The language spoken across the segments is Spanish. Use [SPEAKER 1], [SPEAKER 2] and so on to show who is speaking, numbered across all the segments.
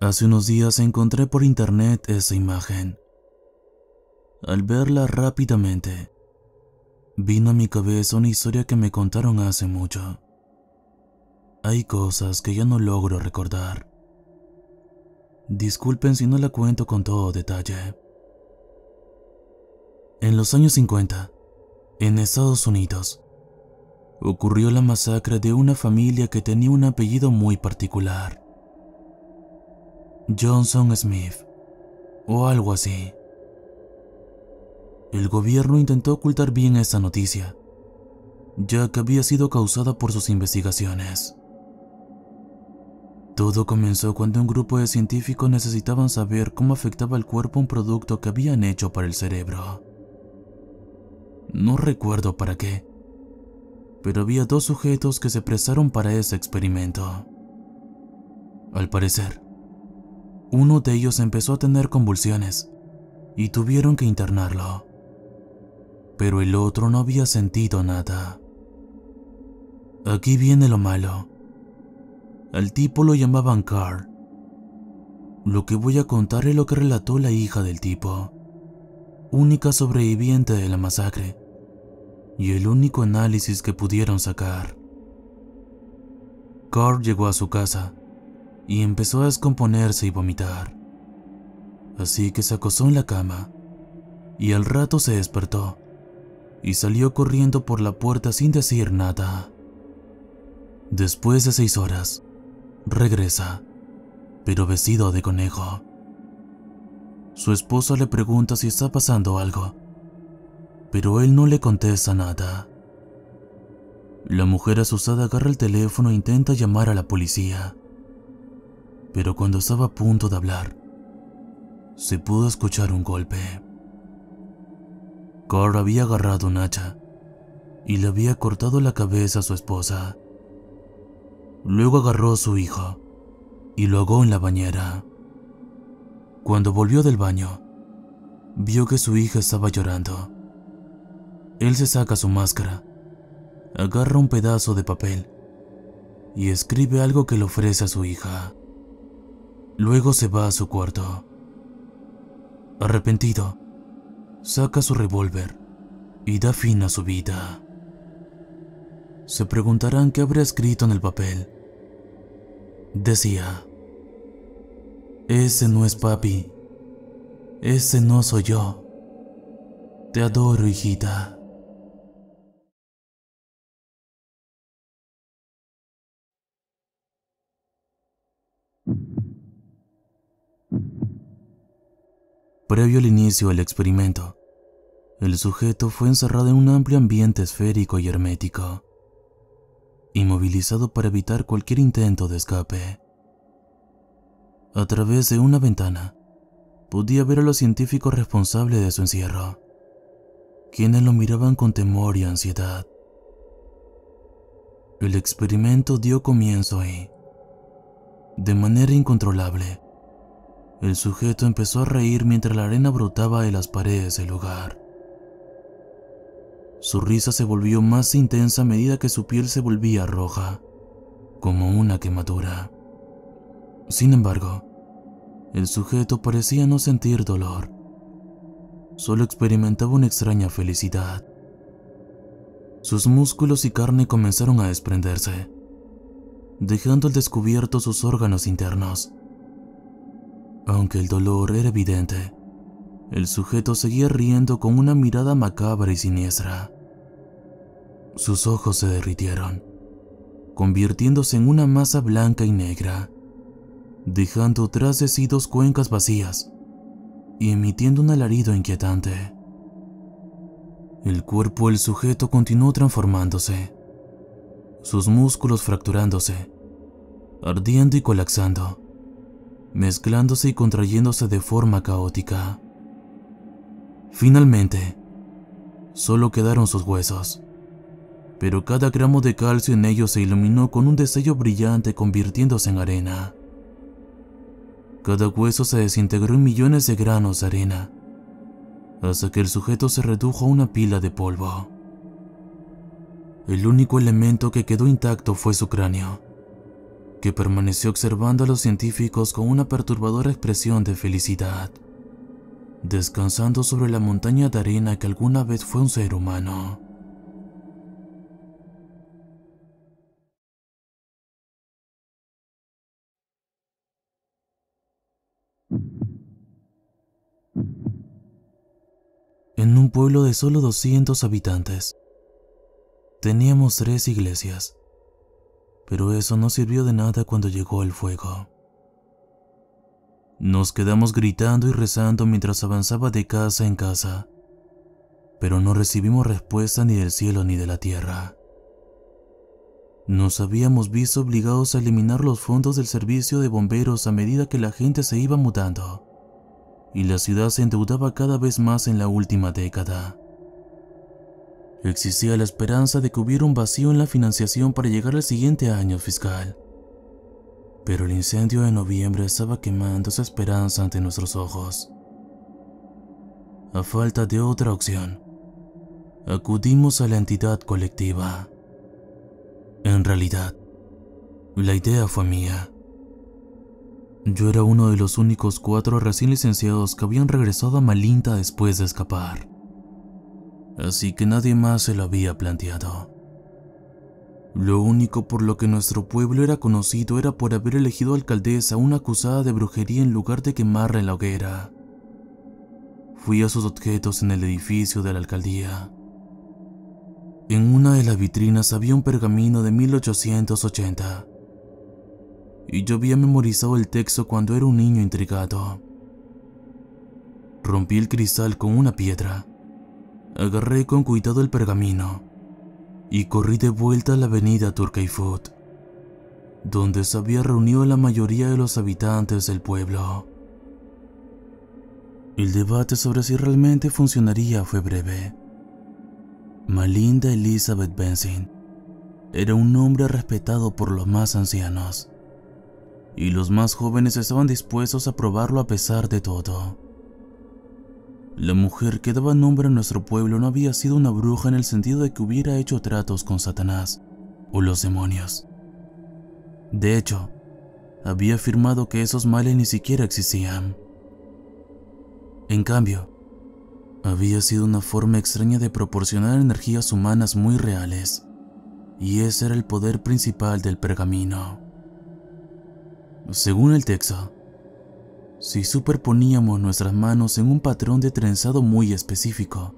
[SPEAKER 1] Hace unos días encontré por internet esa imagen. Al verla rápidamente, vino a mi cabeza una historia que me contaron hace mucho. Hay cosas que ya no logro recordar. Disculpen si no la cuento con todo detalle. En los años 50, en Estados Unidos, ocurrió la masacre de una familia que tenía un apellido muy particular. Johnson Smith, o algo así. El gobierno intentó ocultar bien esta noticia, ya que había sido causada por sus investigaciones. Todo comenzó cuando un grupo de científicos necesitaban saber cómo afectaba al cuerpo un producto que habían hecho para el cerebro. No recuerdo para qué, pero había dos sujetos que se prestaron para ese experimento. Al parecer, uno de ellos empezó a tener convulsiones y tuvieron que internarlo, pero el otro no había sentido nada. Aquí viene lo malo. Al tipo lo llamaban Carl. Lo que voy a contar es lo que relató la hija del tipo, única sobreviviente de la masacre, y el único análisis que pudieron sacar. Carl llegó a su casa y empezó a descomponerse y vomitar. Así que se acostó en la cama y al rato se despertó y salió corriendo por la puerta sin decir nada. Después de 6 horas, regresa, pero vestido de conejo. Su esposa le pregunta si está pasando algo, pero él no le contesta nada. La mujer asustada agarra el teléfono e intenta llamar a la policía, pero cuando estaba a punto de hablar, se pudo escuchar un golpe. Carl había agarrado un hacha y le había cortado la cabeza a su esposa. Luego agarró a su hijo y lo ahogó en la bañera. Cuando volvió del baño, vio que su hija estaba llorando. Él se saca su máscara, agarra un pedazo de papel y escribe algo que le ofrece a su hija. Luego se va a su cuarto. Arrepentido, saca su revólver y da fin a su vida. Se preguntarán qué habrá escrito en el papel. Decía: ese no es papi, ese no soy yo. Te adoro, hijita. Previo al inicio del experimento, el sujeto fue encerrado en un amplio ambiente esférico y hermético, inmovilizado para evitar cualquier intento de escape. A través de una ventana, podía ver a los científicos responsables de su encierro, quienes lo miraban con temor y ansiedad. El experimento dio comienzo y, de manera incontrolable, el sujeto empezó a reír mientras la arena brotaba de las paredes del lugar. Su risa se volvió más intensa a medida que su piel se volvía roja, como una quemadura. Sin embargo, el sujeto parecía no sentir dolor. Solo experimentaba una extraña felicidad. Sus músculos y carne comenzaron a desprenderse, dejando al descubierto sus órganos internos. Aunque el dolor era evidente, el sujeto seguía riendo con una mirada macabra y siniestra. Sus ojos se derritieron, convirtiéndose en una masa blanca y negra, dejando tras de sí 2 cuencas vacías y emitiendo un alarido inquietante. El cuerpo del sujeto continuó transformándose, sus músculos fracturándose, ardiendo y colapsando, mezclándose y contrayéndose de forma caótica. Finalmente, solo quedaron sus huesos, pero cada gramo de calcio en ellos se iluminó con un destello brillante, convirtiéndose en arena. Cada hueso se desintegró en millones de granos de arena, hasta que el sujeto se redujo a una pila de polvo. El único elemento que quedó intacto fue su cráneo, que permaneció observando a los científicos con una perturbadora expresión de felicidad, descansando sobre la montaña de arena que alguna vez fue un ser humano. En un pueblo de solo 200 habitantes, teníamos 3 iglesias, pero eso no sirvió de nada cuando llegó el fuego. Nos quedamos gritando y rezando mientras avanzaba de casa en casa, pero no recibimos respuesta ni del cielo ni de la tierra. Nos habíamos visto obligados a eliminar los fondos del servicio de bomberos a medida que la gente se iba mudando, y la ciudad se endeudaba cada vez más en la última década. Existía la esperanza de que hubiera un vacío en la financiación para llegar al siguiente año fiscal, pero el incendio de noviembre estaba quemando esa esperanza ante nuestros ojos. A falta de otra opción, acudimos a la entidad colectiva. En realidad, la idea fue mía. Yo era uno de los únicos 4 recién licenciados que habían regresado a Malinta después de escapar, así que nadie más se lo había planteado. Lo único por lo que nuestro pueblo era conocido era por haber elegido alcaldesa a una acusada de brujería en lugar de quemarla en la hoguera. Fui a sus objetos en el edificio de la alcaldía. En una de las vitrinas había un pergamino de 1880, y yo había memorizado el texto cuando era un niño intrigado. Rompí el cristal con una piedra, agarré con cuidado el pergamino y corrí de vuelta a la avenida Turkeyfoot, donde se había reunido la mayoría de los habitantes del pueblo. El debate sobre si realmente funcionaría fue breve. Malinda Elizabeth Benson era un hombre respetado por los más ancianos, y los más jóvenes estaban dispuestos a probarlo a pesar de todo. La mujer que daba nombre a nuestro pueblo no había sido una bruja en el sentido de que hubiera hecho tratos con Satanás o los demonios. De hecho, había afirmado que esos males ni siquiera existían. En cambio, había sido una forma extraña de proporcionar energías humanas muy reales, y ese era el poder principal del pergamino. Según el texto, si superponíamos nuestras manos en un patrón de trenzado muy específico,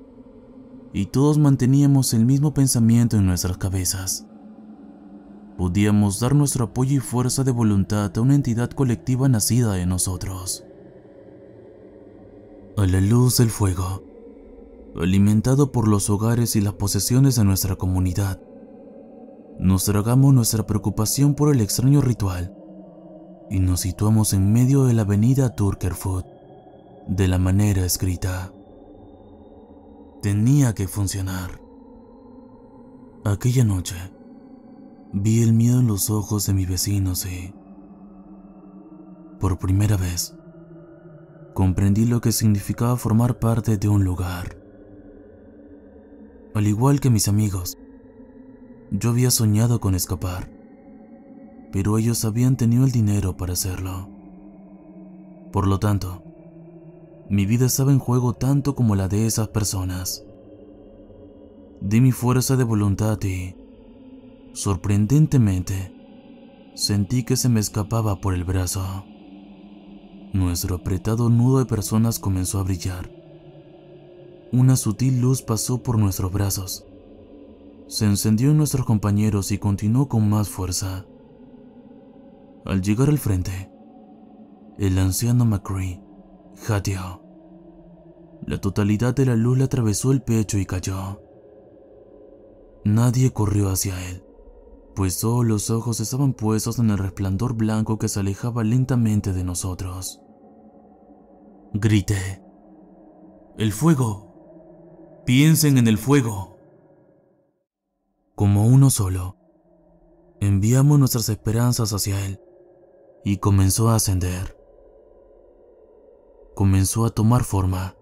[SPEAKER 1] y todos manteníamos el mismo pensamiento en nuestras cabezas, podíamos dar nuestro apoyo y fuerza de voluntad a una entidad colectiva nacida de nosotros. A la luz del fuego, alimentado por los hogares y las posesiones de nuestra comunidad, nos tragamos nuestra preocupación por el extraño ritual y nos situamos en medio de la avenida Turkeyfoot de la manera escrita. Tenía que funcionar. Aquella noche, vi el miedo en los ojos de mis vecinos y, por primera vez, comprendí lo que significaba formar parte de un lugar. Al igual que mis amigos, yo había soñado con escapar, pero ellos habían tenido el dinero para hacerlo. Por lo tanto, mi vida estaba en juego tanto como la de esas personas. Di mi fuerza de voluntad y, sorprendentemente, sentí que se me escapaba por el brazo. Nuestro apretado nudo de personas comenzó a brillar. Una sutil luz pasó por nuestros brazos. Se encendió en nuestros compañeros y continuó con más fuerza. Al llegar al frente, el anciano McCree jadeó. La totalidad de la luz le atravesó el pecho y cayó. Nadie corrió hacia él, pues todos los ojos estaban puestos en el resplandor blanco que se alejaba lentamente de nosotros. Grité: ¡El fuego! ¡Piensen en el fuego! Como uno solo, enviamos nuestras esperanzas hacia él y comenzó a ascender. Comenzó a tomar forma: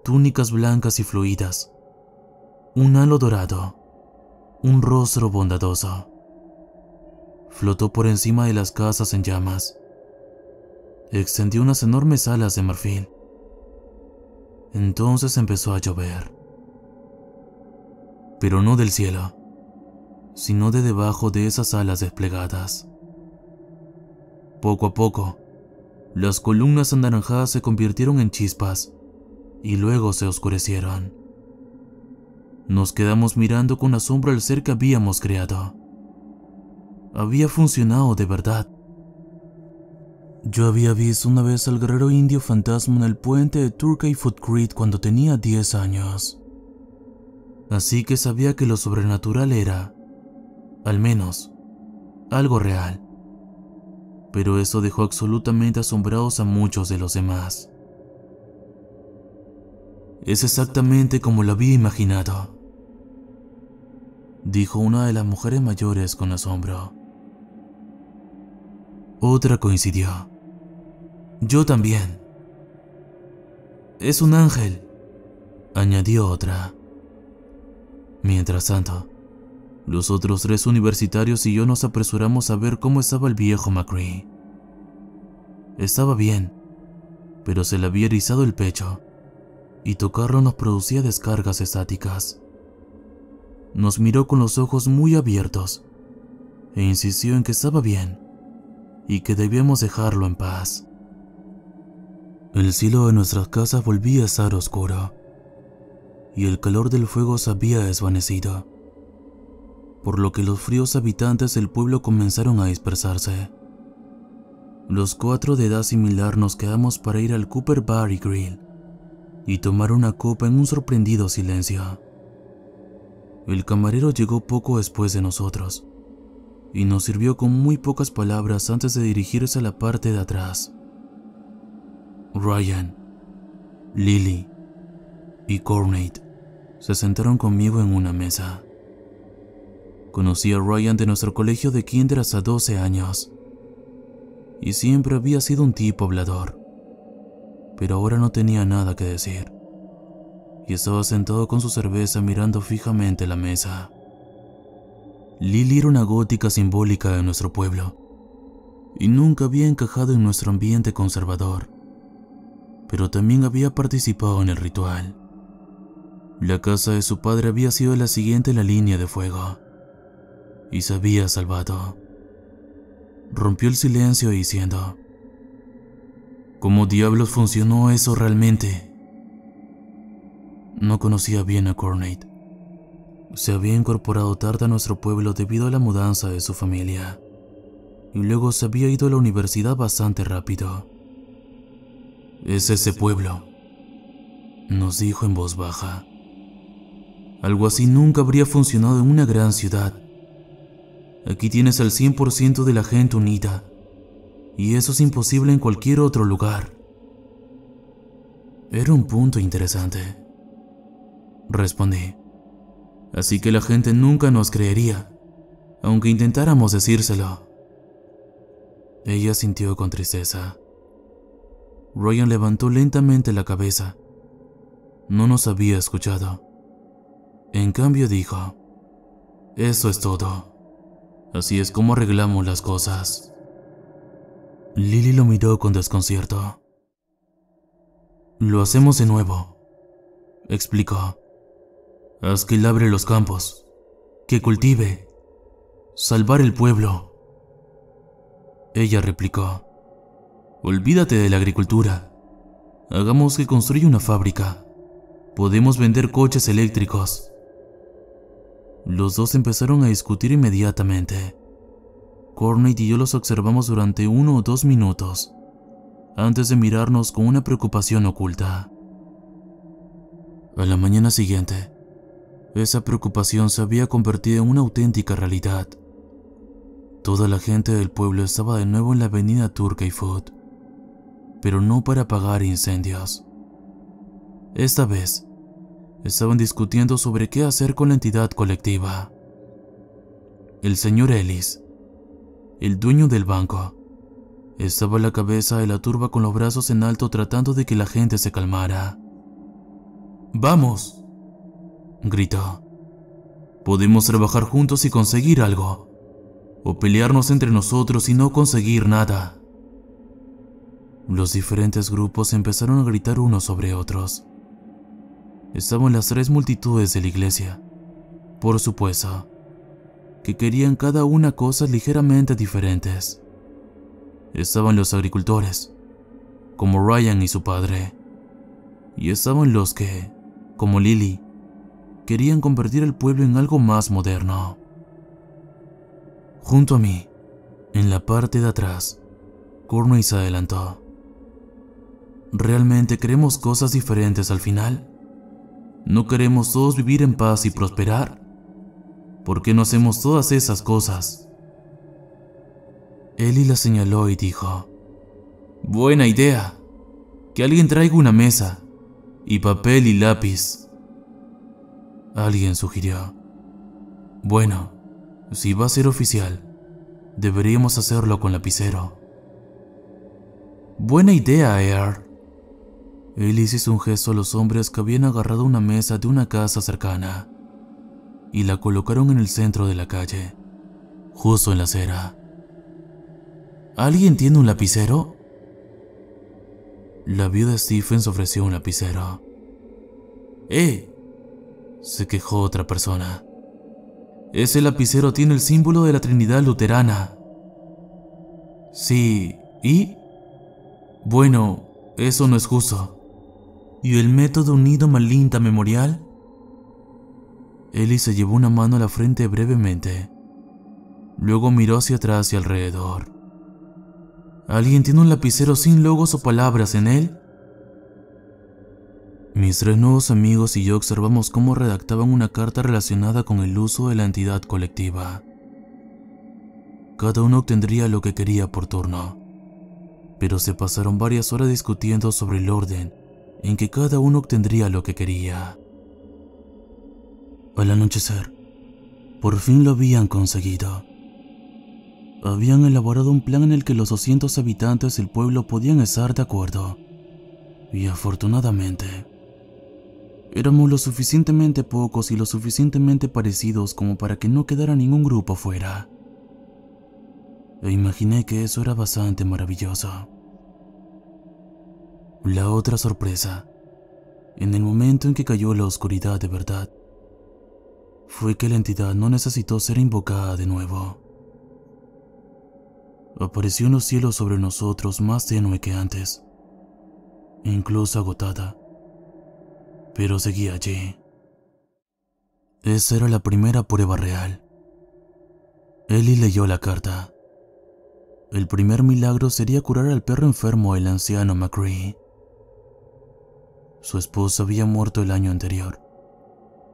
[SPEAKER 1] túnicas blancas y fluidas, un halo dorado, un rostro bondadoso. flotó por encima de las casas en llamas. Extendió unas enormes alas de marfil. Entonces empezó a llover. Pero no del cielo, sino de debajo de esas alas desplegadas. Poco a poco, las columnas anaranjadas se convirtieron en chispas y luego se oscurecieron. Nos quedamos mirando con asombro al ser que habíamos creado. Había funcionado de verdad. Yo había visto una vez al guerrero indio fantasma en el puente de Turkey Foot Creek cuando tenía 10 años. Así que sabía que lo sobrenatural era, al menos, algo real. Pero eso dejó absolutamente asombrados a muchos de los demás. Es exactamente como lo había imaginado, dijo una de las mujeres mayores con asombro. Otra coincidió. Yo también. Es un ángel, añadió otra. Mientras tanto, los otros 3 universitarios y yo nos apresuramos a ver cómo estaba el viejo McCree. Estaba bien, pero se le había erizado el pecho y tocarlo nos producía descargas estáticas. Nos miró con los ojos muy abiertos e insistió en que estaba bien y que debíamos dejarlo en paz. El cielo de nuestras casas volvía a estar oscuro y el calor del fuego se había desvanecido, por lo que los fríos habitantes del pueblo comenzaron a dispersarse. Los 4 de edad similar nos quedamos para ir al Cooper Bar y Grill y tomar una copa en un sorprendido silencio. El camarero llegó poco después de nosotros y nos sirvió con muy pocas palabras antes de dirigirse a la parte de atrás. Ryan, Lily y Courtney se sentaron conmigo en una mesa. Conocí a Ryan de nuestro colegio de kinder hasta 12 años y siempre había sido un tipo hablador, pero ahora no tenía nada que decir y estaba sentado con su cerveza mirando fijamente la mesa. Lily era una gótica simbólica de nuestro pueblo y nunca había encajado en nuestro ambiente conservador, pero también había participado en el ritual. La casa de su padre había sido la siguiente en la línea de fuego y se había salvado. Rompió el silencio diciendo: ¿Cómo diablos funcionó eso realmente? No conocía bien a Courtney. Se había incorporado tarde a nuestro pueblo debido a la mudanza de su familia y luego se había ido a la universidad bastante rápido. Es ese pueblo, nos dijo en voz baja. Algo así nunca habría funcionado en una gran ciudad. Aquí tienes al 100% de la gente unida, y eso es imposible en cualquier otro lugar. Era un punto interesante, respondí. Así que la gente nunca nos creería, aunque intentáramos decírselo. Ella sintió con tristeza. Ryan levantó lentamente la cabeza. No nos había escuchado. En cambio dijo: eso es todo. Así es como arreglamos las cosas. Lily lo miró con desconcierto. Lo hacemos de nuevo, explicó. Haz que labre los campos, que cultive, salvar el pueblo. Ella replicó: olvídate de la agricultura. Hagamos que construya una fábrica. Podemos vender coches eléctricos. Los dos empezaron a discutir inmediatamente. Courtney y yo los observamos durante 1 o 2 minutos, antes de mirarnos con una preocupación oculta. A la mañana siguiente, esa preocupación se había convertido en una auténtica realidad. Toda la gente del pueblo estaba de nuevo en la avenida Turkey Foot, pero no para apagar incendios. Esta vez, estaban discutiendo sobre qué hacer con la entidad colectiva. El señor Ellis, el dueño del banco, estaba a la cabeza de la turba con los brazos en alto tratando de que la gente se calmara. ¡Vamos!, gritó. Podemos trabajar juntos y conseguir algo. o pelearnos entre nosotros y no conseguir nada. Los diferentes grupos empezaron a gritar unos sobre otros. Estaban las 3 multitudes de la iglesia, por supuesto, que querían cada una cosas ligeramente diferentes. Estaban los agricultores, como Ryan y su padre, y estaban los que, como Lily, querían convertir el pueblo en algo más moderno. Junto a mí, en la parte de atrás, Courtney se adelantó. ¿Realmente queremos cosas diferentes al final? ¿No queremos todos vivir en paz y prosperar? ¿Por qué no hacemos todas esas cosas? Ellie la señaló y dijo: buena idea. Que alguien traiga una mesa, y papel y lápiz. Alguien sugirió: bueno, si va a ser oficial, deberíamos hacerlo con lapicero. Buena idea, Air. Él hizo un gesto a los hombres que habían agarrado una mesa de una casa cercana y la colocaron en el centro de la calle, justo en la acera. ¿Alguien tiene un lapicero? La viuda Stephens ofreció un lapicero. Se quejó otra persona. Ese lapicero tiene el símbolo de la Trinidad Luterana. Sí, ¿y? Bueno, eso no es justo. ¿Y el método unido Malinta Memorial? Ellie se llevó una mano a la frente brevemente. Luego miró hacia atrás y alrededor. ¿Alguien tiene un lapicero sin logos o palabras en él? Mis 3 nuevos amigos y yo observamos cómo redactaban una carta relacionada con el uso de la entidad colectiva. Cada uno obtendría lo que quería por turno, pero se pasaron varias horas discutiendo sobre el orden en que cada uno obtendría lo que quería. Al anochecer, por fin lo habían conseguido. Habían elaborado un plan en el que los 200 habitantes del pueblo podían estar de acuerdo, y afortunadamente, éramos lo suficientemente pocos y lo suficientemente parecidos como para que no quedara ningún grupo fuera. E imaginé que eso era bastante maravilloso. La otra sorpresa, en el momento en que cayó la oscuridad de verdad, fue que la entidad no necesitó ser invocada de nuevo. Apareció en los cielos sobre nosotros más tenue que antes, incluso agotada, pero seguía allí. Esa era la primera prueba real. Ellie leyó la carta. El primer milagro sería curar al perro enfermo del anciano McCree. Su esposa había muerto el año anterior,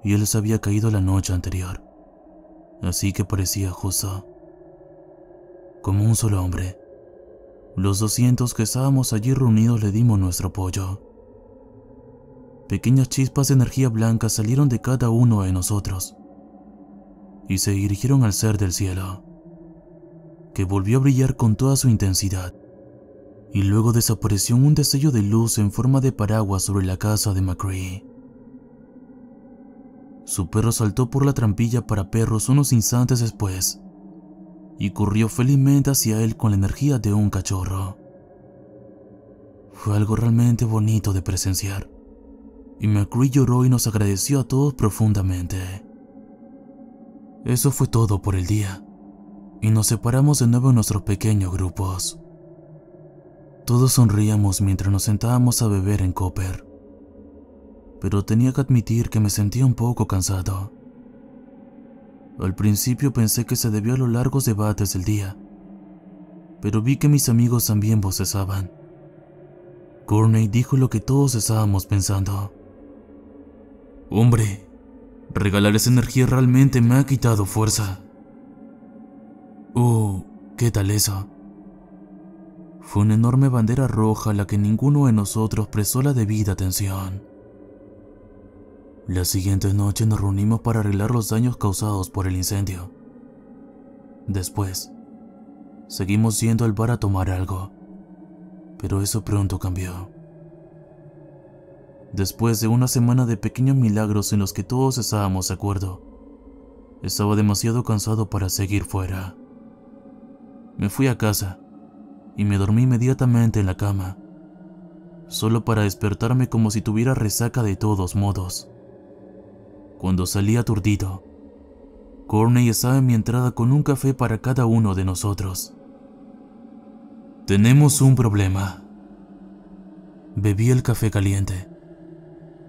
[SPEAKER 1] y él se había caído la noche anterior, así que parecía justo. Como un solo hombre, los 200 que estábamos allí reunidos le dimos nuestro apoyo. Pequeñas chispas de energía blanca salieron de cada uno de nosotros y se dirigieron al ser del cielo, que volvió a brillar con toda su intensidad, y luego desapareció en un destello de luz en forma de paraguas sobre la casa de McCree. Su perro saltó por la trampilla para perros unos instantes después y corrió felizmente hacia él con la energía de un cachorro. Fue algo realmente bonito de presenciar, y McCree lloró y nos agradeció a todos profundamente. Eso fue todo por el día, y nos separamos de nuevo en nuestros pequeños grupos. Todos sonreíamos mientras nos sentábamos a beber en Copper, pero tenía que admitir que me sentía un poco cansado. Al principio pensé que se debió a los largos debates del día, pero vi que mis amigos también bostezaban. Courtney dijo lo que todos estábamos pensando. Hombre, regalar esa energía realmente me ha quitado fuerza. ¿Qué tal eso? Fue una enorme bandera roja a la que ninguno de nosotros prestó la debida atención. La siguiente noche nos reunimos para arreglar los daños causados por el incendio. Después, seguimos yendo al bar a tomar algo, pero eso pronto cambió. Después de una semana de pequeños milagros en los que todos estábamos de acuerdo, estaba demasiado cansado para seguir fuera. Me fui a casa y me dormí inmediatamente en la cama, solo para despertarme como si tuviera resaca de todos modos. Cuando salí aturdido, Courtney estaba en mi entrada con un café para cada uno de nosotros. Tenemos un problema. Bebí el café caliente.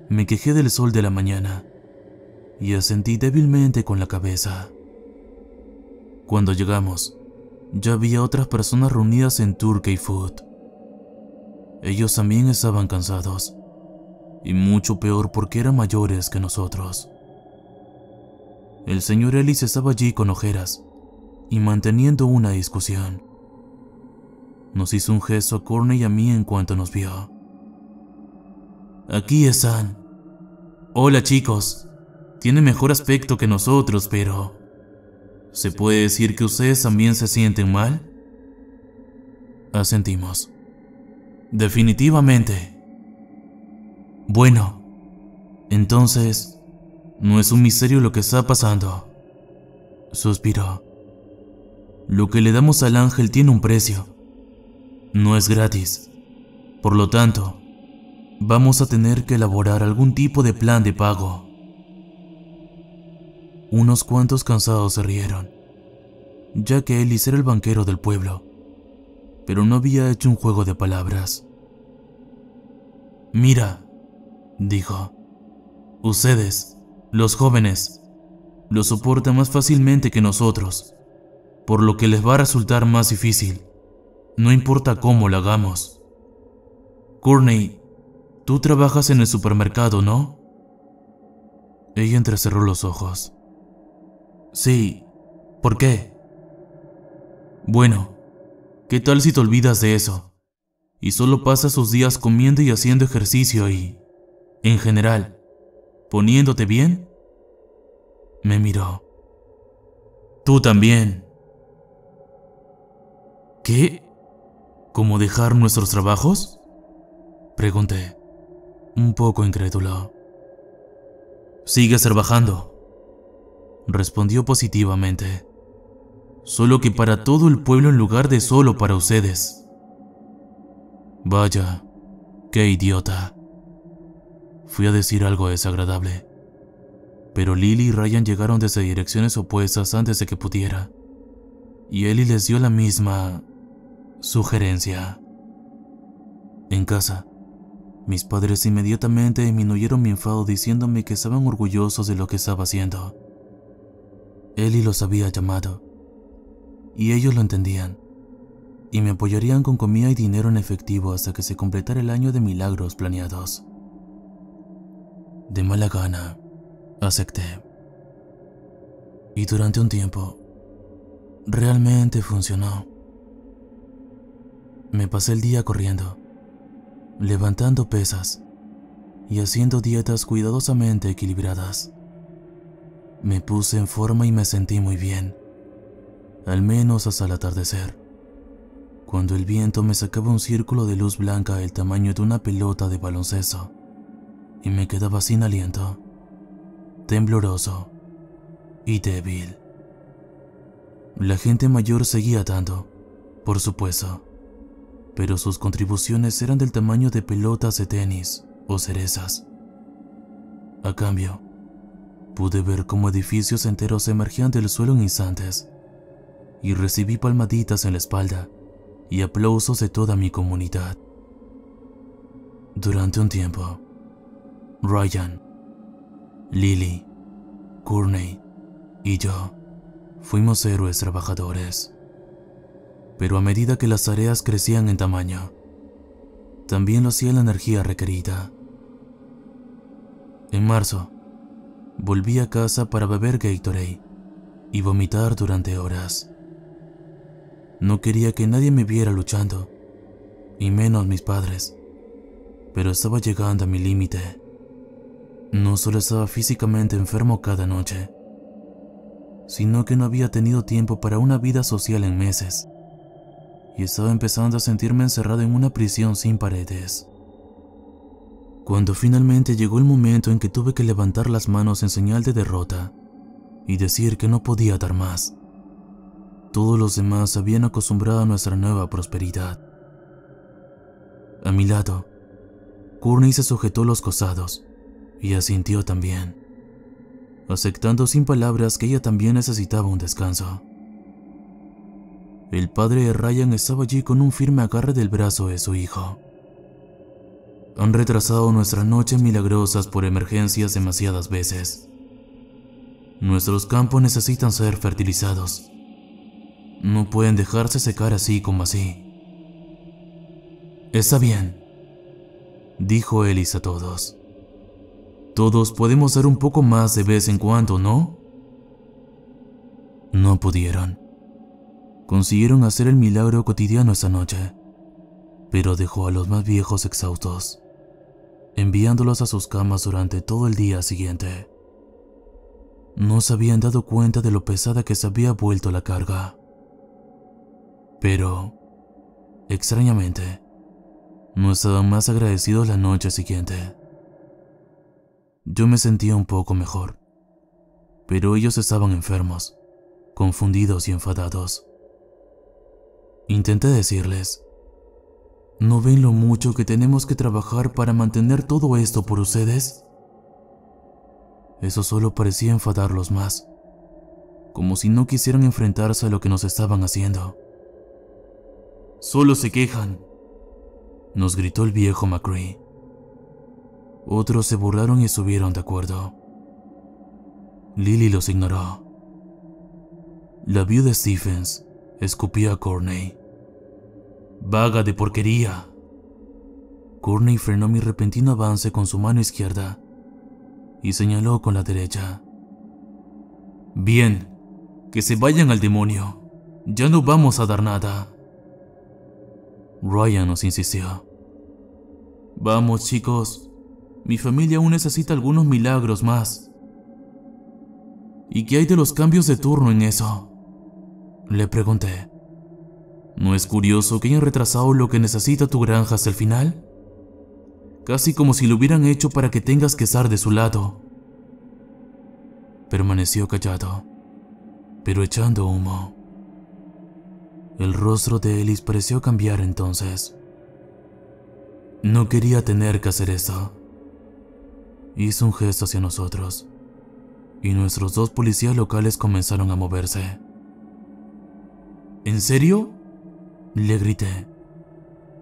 [SPEAKER 1] Me quejé del sol de la mañana y asentí débilmente con la cabeza. Cuando llegamos, ya había otras personas reunidas en Turkey Food. Ellos también estaban cansados, y mucho peor porque eran mayores que nosotros. El señor Ellis estaba allí con ojeras y manteniendo una discusión. Nos hizo un gesto a Courtney y a mí en cuanto nos vio. Aquí están. Hola chicos, tienen mejor aspecto que nosotros, pero ¿se puede decir que ustedes también se sienten mal? Asentimos. Definitivamente. Bueno, entonces, no es un misterio lo que está pasando. Suspiró. Lo que le damos al ángel tiene un precio. No es gratis. Por lo tanto, vamos a tener que elaborar algún tipo de plan de pago. Unos cuantos cansados se rieron, ya que Ellis era el banquero del pueblo, pero no había hecho un juego de palabras. Mira, dijo, ustedes, los jóvenes, lo soportan más fácilmente que nosotros, por lo que les va a resultar más difícil, no importa cómo lo hagamos. Courtney, tú trabajas en el supermercado, ¿no? Ella entrecerró los ojos. Sí, ¿por qué? Bueno, ¿qué tal si te olvidas de eso? Y solo pasas sus días comiendo y haciendo ejercicio y, en general, poniéndote bien. Me miró. Tú también. ¿Qué? ¿Cómo dejar nuestros trabajos? Pregunté, un poco incrédulo. Sigues trabajando, respondió positivamente. Solo que para todo el pueblo en lugar de solo para ustedes. Vaya, qué idiota. Fui a decir algo desagradable, pero Lily y Ryan llegaron desde direcciones opuestas antes de que pudiera, y Ellie les dio la misma sugerencia. En casa, mis padres inmediatamente disminuyeron mi enfado diciéndome que estaban orgullosos de lo que estaba haciendo. Ellie los había llamado, y ellos lo entendían, y me apoyarían con comida y dinero en efectivo hasta que se completara el año de milagros planeados. De mala gana, acepté. Y durante un tiempo, realmente funcionó. Me pasé el día corriendo, levantando pesas y haciendo dietas cuidadosamente equilibradas. Me puse en forma y me sentí muy bien, al menos hasta el atardecer, cuando el viento me sacaba un círculo de luz blanca del tamaño de una pelota de baloncesto y me quedaba sin aliento, tembloroso y débil. La gente mayor seguía dando, por supuesto, pero sus contribuciones eran del tamaño de pelotas de tenis o cerezas. A cambio, pude ver cómo edificios enteros emergían del suelo en instantes, y recibí palmaditas en la espalda y aplausos de toda mi comunidad. Durante un tiempo, Ryan, Lily, Courtney y yo fuimos héroes trabajadores. Pero a medida que las tareas crecían en tamaño, también lo hacía la energía requerida. En marzo, volví a casa para beber Gatorade y vomitar durante horas. No quería que nadie me viera luchando, y menos mis padres, pero estaba llegando a mi límite. No solo estaba físicamente enfermo cada noche, sino que no había tenido tiempo para una vida social en meses, y estaba empezando a sentirme encerrado en una prisión sin paredes. Cuando finalmente llegó el momento en que tuve que levantar las manos en señal de derrota y decir que no podía dar más, Todos los demás se habían acostumbrado a nuestra nueva prosperidad. A mi lado, Courtney se sujetó los costados y asintió también, aceptando sin palabras que ella también necesitaba un descanso. El padre de Ryan estaba allí con un firme agarre del brazo de su hijo. Han retrasado nuestras noches milagrosas por emergencias demasiadas veces. Nuestros campos necesitan ser fertilizados. No pueden dejarse secar así como así. Está bien, dijo Ellis a todos. Todos podemos dar un poco más de vez en cuando, ¿no? No pudieron. Consiguieron hacer el milagro cotidiano esa noche, pero dejó a los más viejos exhaustos, enviándolos a sus camas durante todo el día siguiente. No se habían dado cuenta de lo pesada que se había vuelto la carga. Pero, extrañamente, no estaban más agradecidos la noche siguiente. Yo me sentía un poco mejor, pero ellos estaban enfermos, confundidos y enfadados. Intenté decirles, ¿no ven lo mucho que tenemos que trabajar para mantener todo esto por ustedes? Eso solo parecía enfadarlos más, como si no quisieran enfrentarse a lo que nos estaban haciendo. Solo se quejan, nos gritó el viejo McCree. Otros se burlaron y estuvieron de acuerdo. Lily los ignoró. La viuda Stephens escupió a Courtney. ¡Vaga de porquería! Courtney frenó mi repentino avance con su mano izquierda y señaló con la derecha. Bien, que se vayan al demonio. Ya no vamos a dar nada. Ryan nos insistió. Vamos, chicos. Mi familia aún necesita algunos milagros más. ¿Y qué hay de los cambios de turno en eso? Le pregunté. ¿No es curioso que hayan retrasado lo que necesita tu granja hasta el final? Casi como si lo hubieran hecho para que tengas que estar de su lado. Permaneció callado, pero echando humo. El rostro de Ellis pareció cambiar entonces. No quería tener que hacer esto. Hizo un gesto hacia nosotros, y nuestros dos policías locales comenzaron a moverse. ¿En serio?, le grité,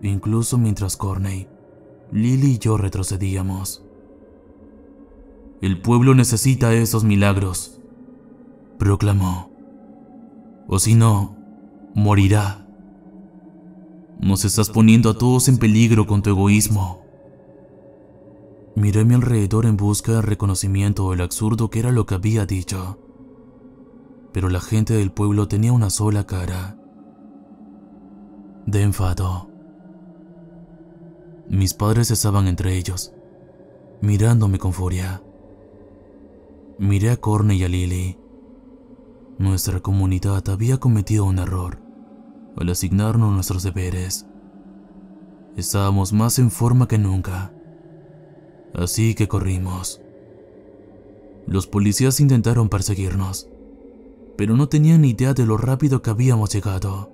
[SPEAKER 1] incluso mientras Courtney, Lily y yo retrocedíamos. El pueblo necesita esos milagros, proclamó. O si no, morirá. Nos estás poniendo a todos en peligro con tu egoísmo. Miré a mi alrededor en busca de reconocimiento del absurdo que era lo que había dicho. Pero la gente del pueblo tenía una sola cara, de enfado. Mis padres estaban entre ellos, mirándome con furia. Miré a Courtney y a Lily. Nuestra comunidad había cometido un error al asignarnos nuestros deberes. Estábamos más en forma que nunca, así que corrimos. Los policías intentaron perseguirnos, pero no tenían ni idea de lo rápido que habíamos llegado.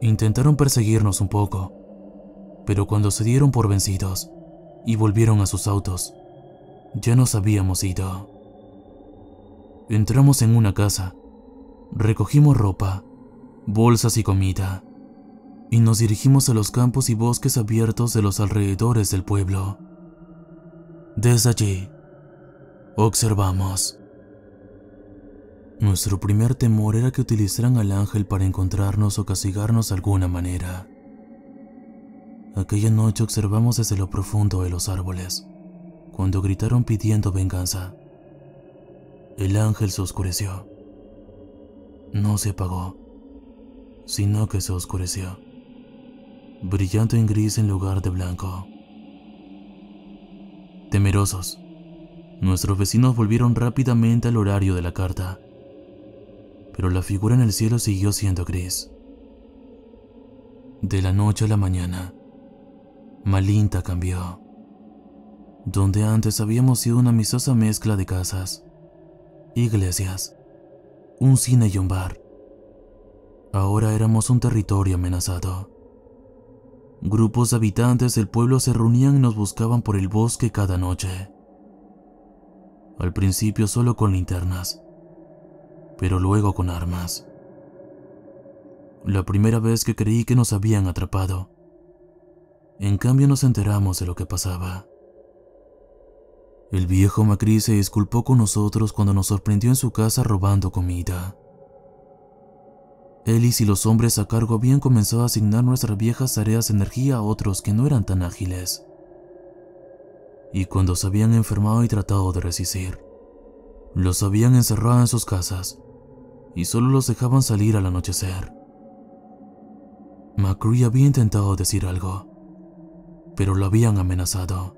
[SPEAKER 1] Intentaron perseguirnos un poco, pero cuando se dieron por vencidos y volvieron a sus autos, ya nos habíamos ido. Entramos en una casa, recogimos ropa, bolsas y comida, y nos dirigimos a los campos y bosques abiertos de los alrededores del pueblo. Desde allí, observamos. Nuestro primer temor era que utilizaran al ángel para encontrarnos o castigarnos de alguna manera. Aquella noche observamos desde lo profundo de los árboles, cuando gritaron pidiendo venganza. El ángel se oscureció. No se apagó, sino que se oscureció, brillando en gris en lugar de blanco. Temerosos, nuestros vecinos volvieron rápidamente al horario de la carta, pero la figura en el cielo siguió siendo gris. De la noche a la mañana, Malinta cambió. Donde antes habíamos sido una amistosa mezcla de casas, iglesias, un cine y un bar, Ahora éramos un territorio amenazado. Grupos de habitantes del pueblo se reunían y nos buscaban por el bosque cada noche. Al principio solo con linternas, pero luego con armas. La primera vez que creí que nos habían atrapado. En cambio nos enteramos de lo que pasaba. El viejo Macri se disculpó con nosotros cuando nos sorprendió en su casa robando comida. Ellis y los hombres a cargo habían comenzado a asignar nuestras viejas tareas de energía a otros que no eran tan ágiles. Y cuando se habían enfermado y tratado de resistir, los habían encerrado en sus casas y solo los dejaban salir al anochecer. Macri había intentado decir algo, pero lo habían amenazado.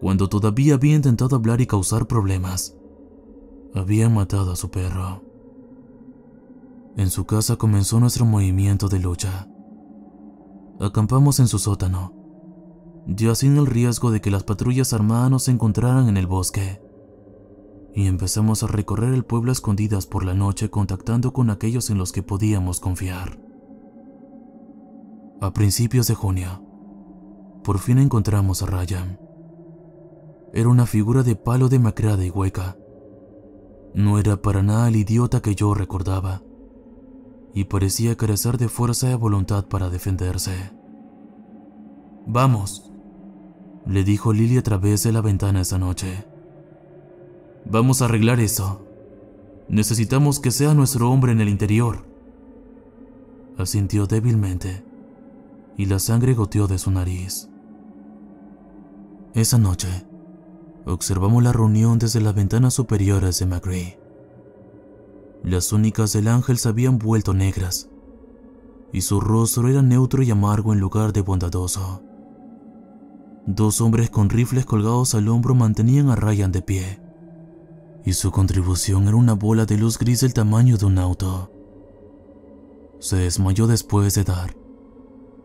[SPEAKER 1] Cuando todavía había intentado hablar y causar problemas, habían matado a su perro. En su casa comenzó nuestro movimiento de lucha. Acampamos en su sótano, ya sin el riesgo de que las patrullas armadas nos encontraran en el bosque, y empezamos a recorrer el pueblo a escondidas por la noche contactando con aquellos en los que podíamos confiar. A principios de junio, por fin encontramos a Ryan. Era una figura de palo demacrada y hueca. No era para nada el idiota que yo recordaba, y parecía carecer de fuerza de voluntad para defenderse. «Vamos», le dijo Lily a través de la ventana esa noche. «Vamos a arreglar eso. Necesitamos que sea nuestro hombre en el interior». Asintió débilmente, y la sangre goteó de su nariz. Esa noche, observamos la reunión desde las ventanas superiores de Macri. Las únicas del ángel se habían vuelto negras, y su rostro era neutro y amargo en lugar de bondadoso. Dos hombres con rifles colgados al hombro mantenían a Ryan de pie, y su contribución era una bola de luz gris del tamaño de un auto. Se desmayó después de dar,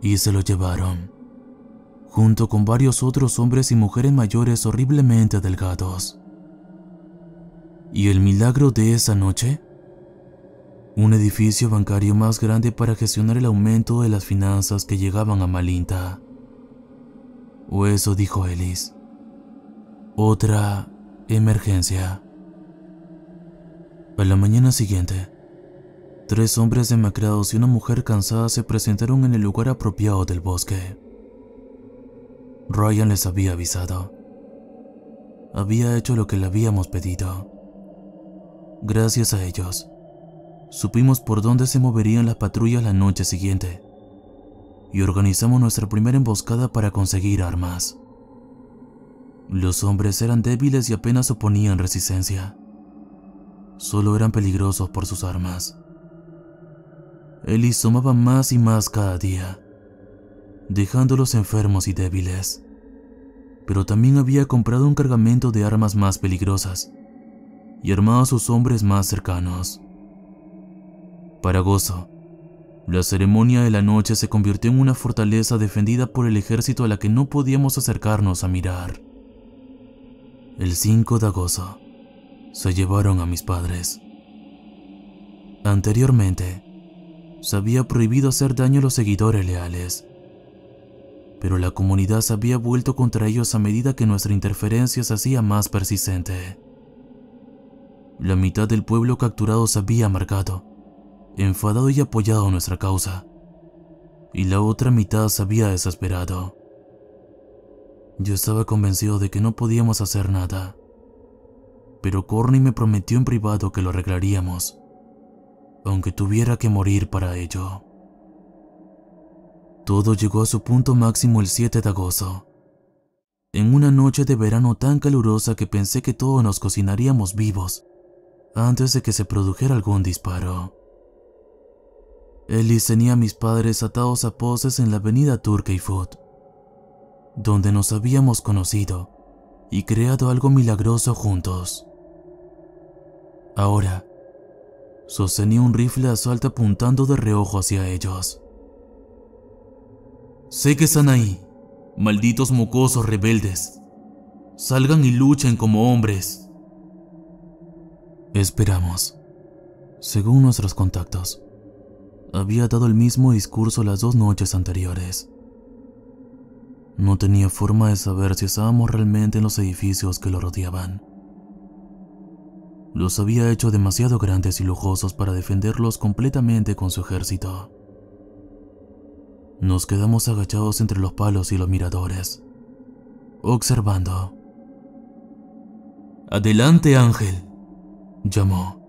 [SPEAKER 1] y se lo llevaron, junto con varios otros hombres y mujeres mayores horriblemente delgados. ¿Y el milagro de esa noche? Un edificio bancario más grande para gestionar el aumento de las finanzas que llegaban a Malinta. O eso dijo Ellis. Otra emergencia. A la mañana siguiente, 3 hombres demacrados y una mujer cansada se presentaron en el lugar apropiado del bosque. Ryan les había avisado. Había hecho lo que le habíamos pedido. Gracias a ellos, supimos por dónde se moverían las patrullas la noche siguiente y organizamos nuestra primera emboscada para conseguir armas. Los hombres eran débiles y apenas oponían resistencia. Solo eran peligrosos por sus armas. Ellis tomaba más y más cada día, dejándolos enfermos y débiles. Pero también había comprado un cargamento de armas más peligrosas y armado a sus hombres más cercanos. Para agosto, la ceremonia de la noche se convirtió en una fortaleza defendida por el ejército a la que no podíamos acercarnos a mirar. El 5 de agosto, se llevaron a mis padres. Anteriormente, se había prohibido hacer daño a los seguidores leales, pero la comunidad se había vuelto contra ellos a medida que nuestra interferencia se hacía más persistente. La mitad del pueblo capturado se había amargado, enfadado y apoyado nuestra causa, y la otra mitad se había desesperado. Yo estaba convencido de que no podíamos hacer nada, pero Corny me prometió en privado que lo arreglaríamos, aunque tuviera que morir para ello. Todo llegó a su punto máximo el 7 de agosto, en una noche de verano tan calurosa que pensé que todos nos cocinaríamos vivos antes de que se produjera algún disparo. Ellis tenía a mis padres atados a postes en la avenida Turkey Foot, donde nos habíamos conocido y creado algo milagroso juntos. Ahora, sostenía un rifle de asalto apuntando de reojo hacia ellos. «Sé que están ahí, malditos mocosos rebeldes. Salgan y luchen como hombres». Esperamos. Según nuestros contactos, había dado el mismo discurso las 2 noches anteriores. No tenía forma de saber si estábamos realmente en los edificios que lo rodeaban. Los había hecho demasiado grandes y lujosos para defenderlos completamente con su ejército. Nos quedamos agachados entre los palos y los miradores, observando. «Adelante, Ángel», llamó,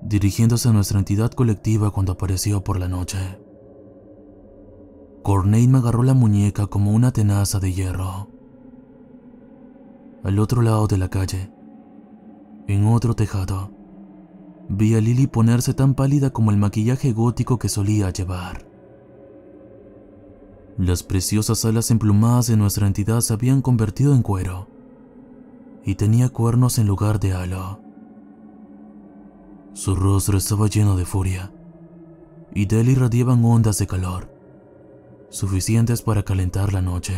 [SPEAKER 1] dirigiéndose a nuestra entidad colectiva cuando apareció por la noche. Corneille me agarró la muñeca como una tenaza de hierro. Al otro lado de la calle, en otro tejado, vi a Lily ponerse tan pálida como el maquillaje gótico que solía llevar. Las preciosas alas emplumadas de nuestra entidad se habían convertido en cuero, y tenía cuernos en lugar de halo. Su rostro estaba lleno de furia, y de él irradiaban ondas de calor, suficientes para calentar la noche.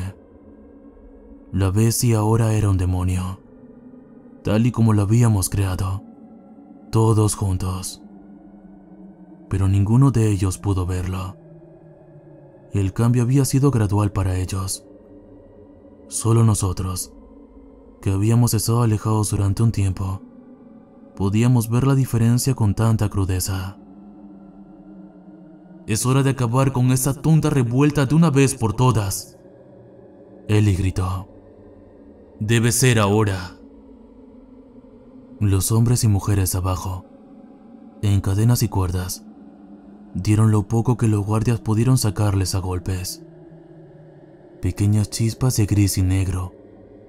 [SPEAKER 1] La bestia ahora era un demonio, tal y como lo habíamos creado, todos juntos. Pero ninguno de ellos pudo verlo. El cambio había sido gradual para ellos. Solo nosotros, que habíamos estado alejados durante un tiempo, podíamos ver la diferencia con tanta crudeza. «Es hora de acabar con esta tonta revuelta de una vez por todas», Ellie gritó. «Debe ser ahora». Los hombres y mujeres abajo, en cadenas y cuerdas, dieron lo poco que los guardias pudieron sacarles a golpes. Pequeñas chispas de gris y negro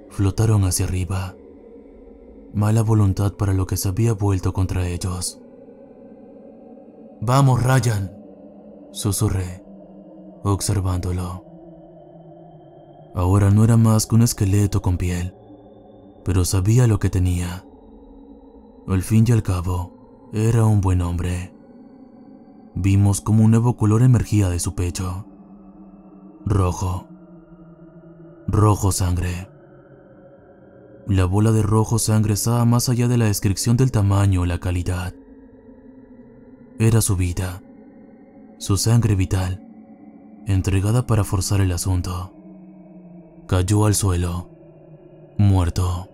[SPEAKER 1] flotaron hacia arriba. Mala voluntad para lo que se había vuelto contra ellos. «Vamos, Ryan», susurré, observándolo. Ahora no era más que un esqueleto con piel, pero sabía lo que tenía. Al fin y al cabo, era un buen hombre. Vimos como un nuevo color emergía de su pecho. Rojo. Rojo sangre. La bola de rojo sangre estaba más allá de la descripción del tamaño o la calidad. Era su vida, su sangre vital, entregada para forzar el asunto. Cayó al suelo, muerto.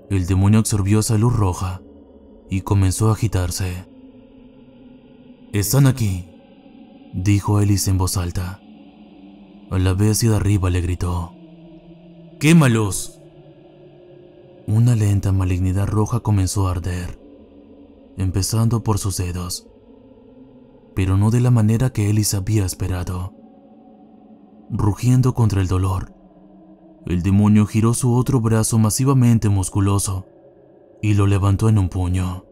[SPEAKER 1] El demonio absorbió esa luz roja y comenzó a agitarse. «Están aquí», dijo Alice en voz alta. A la bestia de arriba le gritó: «¡Quémalos!». Una lenta malignidad roja comenzó a arder, empezando por sus dedos, pero no de la manera que Alice había esperado. Rugiendo contra el dolor, el demonio giró su otro brazo masivamente musculoso y lo levantó en un puño.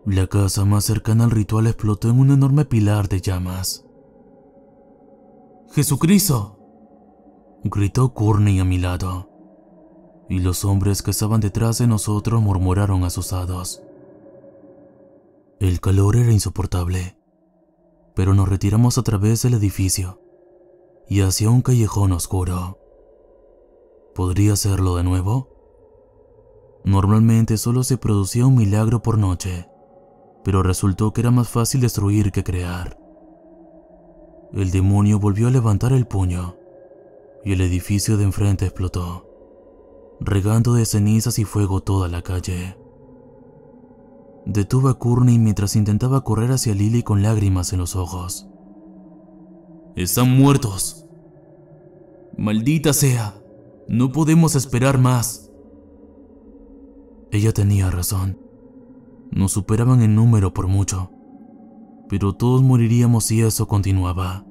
[SPEAKER 1] La casa más cercana al ritual explotó en un enorme pilar de llamas. «¡Jesucristo!», gritó Courtney a mi lado, y los hombres que estaban detrás de nosotros murmuraron asustados. El calor era insoportable, pero nos retiramos a través del edificio y hacia un callejón oscuro. ¿Podría hacerlo de nuevo? Normalmente solo se producía un milagro por noche, pero resultó que era más fácil destruir que crear. El demonio volvió a levantar el puño y el edificio de enfrente explotó, regando de cenizas y fuego toda la calle. Detuve a Courtney mientras intentaba correr hacia Lily con lágrimas en los ojos. «¡Están muertos! ¡Maldita sea! ¡No podemos esperar más!». Ella tenía razón. Nos superaban en número por mucho, pero todos moriríamos si eso continuaba.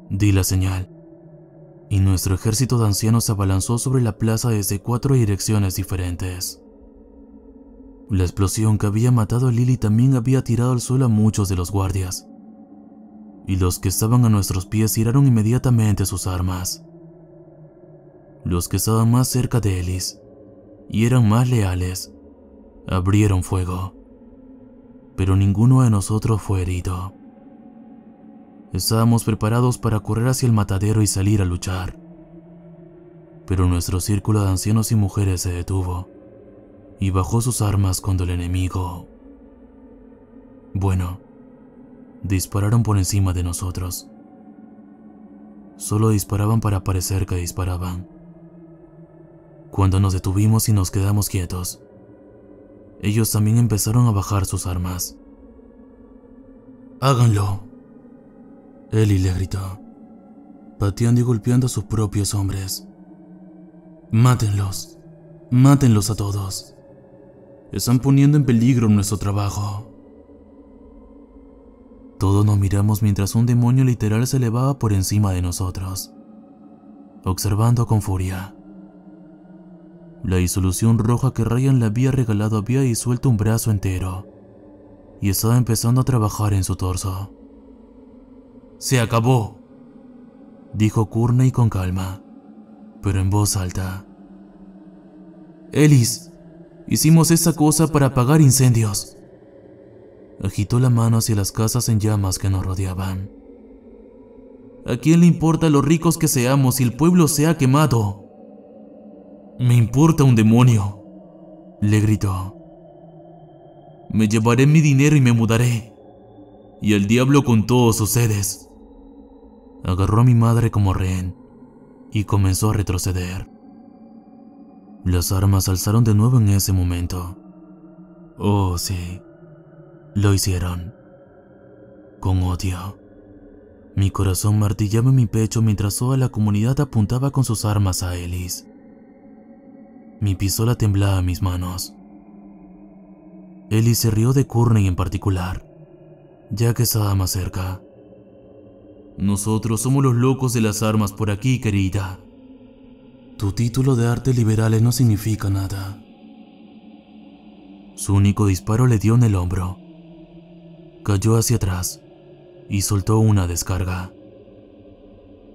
[SPEAKER 1] Di la señal, y nuestro ejército de ancianos se abalanzó sobre la plaza desde 4 direcciones diferentes. La explosión que había matado a Lily también había tirado al suelo a muchos de los guardias, y los que estaban a nuestros pies tiraron inmediatamente sus armas. Los que estaban más cerca de Alice, y eran más leales, abrieron fuego, pero ninguno de nosotros fue herido. Estábamos preparados para correr hacia el matadero y salir a luchar, pero nuestro círculo de ancianos y mujeres se detuvo y bajó sus armas cuando el enemigo Bueno, dispararon por encima de nosotros. Solo disparaban para parecer que disparaban. Cuando nos detuvimos y nos quedamos quietos, ellos también empezaron a bajar sus armas. «¡Háganlo!», Ellie le gritó, pateando y golpeando a sus propios hombres. «¡Mátenlos! ¡Mátenlos a todos! Están poniendo en peligro nuestro trabajo». Todos nos miramos mientras un demonio literal se elevaba por encima de nosotros, observando con furia. La disolución roja que Ryan le había regalado había disuelto un brazo entero y estaba empezando a trabajar en su torso. «Se acabó», dijo Courtney con calma, pero en voz alta. «Ellis, hicimos esa cosa para apagar incendios». Agitó la mano hacia las casas en llamas que nos rodeaban. «¿A quién le importa lo ricos que seamos si el pueblo se ha quemado?» «Me importa un demonio», le gritó. «Me llevaré mi dinero y me mudaré. Y al diablo con todos sus seres». Agarró a mi madre como rehén y comenzó a retroceder. Las armas alzaron de nuevo en ese momento. Oh, sí, lo hicieron. Con odio. Mi corazón martillaba en mi pecho mientras toda la comunidad apuntaba con sus armas a Ellis. Mi pistola temblaba en mis manos. Ellis se rió de Courtney en particular, ya que estaba más cerca. «Nosotros somos los locos de las armas por aquí, querida. Tu título de artes liberales no significa nada». Su único disparo le dio en el hombro. Cayó hacia atrás y soltó una descarga.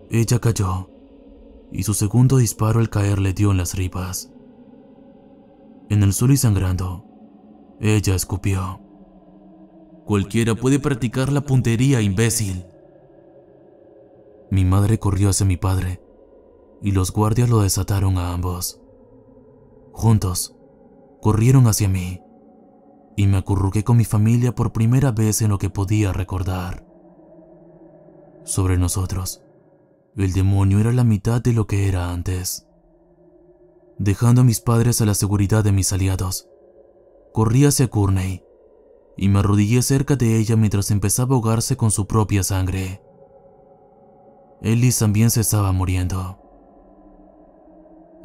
[SPEAKER 1] Ella cayó, y su segundo disparo al caer le dio en las tripas. En el suelo y sangrando, ella escupió. «Cualquiera puede practicar la puntería, imbécil». Mi madre corrió hacia mi padre, y los guardias lo desataron a ambos. Juntos, corrieron hacia mí, y me acurruqué con mi familia por primera vez en lo que podía recordar. Sobre nosotros, el demonio era la mitad de lo que era antes. Dejando a mis padres a la seguridad de mis aliados, corrí hacia Courtney y me arrodillé cerca de ella mientras empezaba a ahogarse con su propia sangre. Ellis también se estaba muriendo.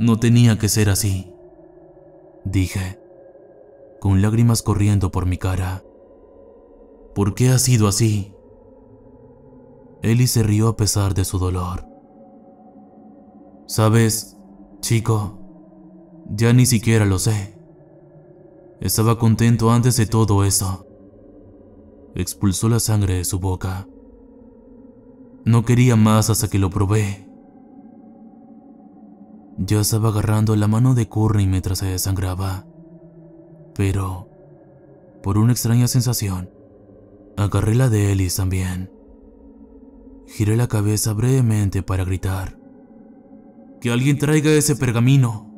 [SPEAKER 1] «No tenía que ser así», dije, con lágrimas corriendo por mi cara. «¿Por qué ha sido así?». Ellis se rió a pesar de su dolor. «¿Sabes, chico? Ya ni siquiera lo sé. Estaba contento antes de todo eso». Expulsó la sangre de su boca. «No quería más hasta que lo probé». Ya estaba agarrando la mano de Courtney mientras se desangraba, pero, por una extraña sensación, agarré la de Ellis también. Giré la cabeza brevemente para gritar: «¡Que alguien traiga ese pergamino!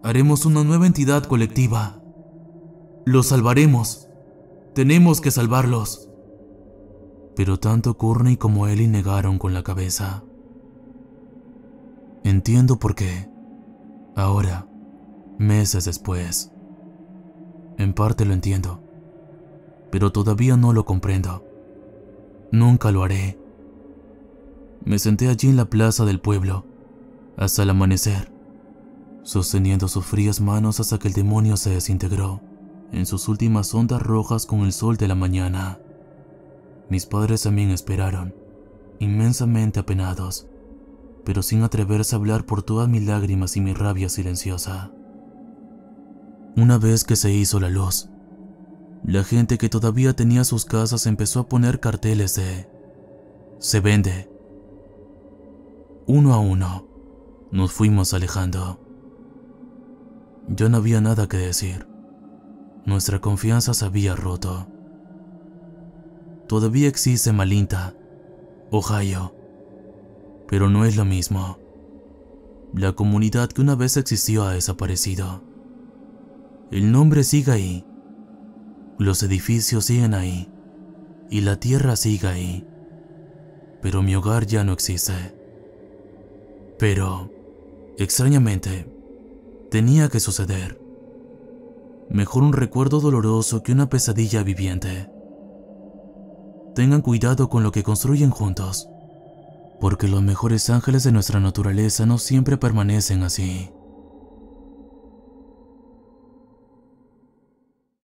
[SPEAKER 1] Haremos una nueva entidad colectiva. Los salvaremos. Tenemos que salvarlos». Pero tanto Courtney como Ellie negaron con la cabeza. Entiendo por qué, ahora, meses después. En parte lo entiendo, pero todavía no lo comprendo. Nunca lo haré. Me senté allí en la plaza del pueblo, hasta el amanecer, sosteniendo sus frías manos hasta que el demonio se desintegró en sus últimas ondas rojas con el sol de la mañana. Mis padres también esperaron, inmensamente apenados, pero sin atreverse a hablar por todas mis lágrimas y mi rabia silenciosa. Una vez que se hizo la luz, la gente que todavía tenía sus casas empezó a poner carteles de «Se vende». Uno a uno, nos fuimos alejando. Ya no había nada que decir. Nuestra confianza se había roto. Todavía existe Malinta, Ohio, pero no es lo mismo. La comunidad que una vez existió ha desaparecido. El nombre sigue ahí, Los edificios siguen ahí y la tierra sigue ahí, pero mi hogar ya no existe. Pero, extrañamente, tenía que suceder. Mejor un recuerdo doloroso que una pesadilla viviente. Tengan cuidado con lo que construyen juntos, porque los mejores ángeles de nuestra naturaleza no siempre permanecen así.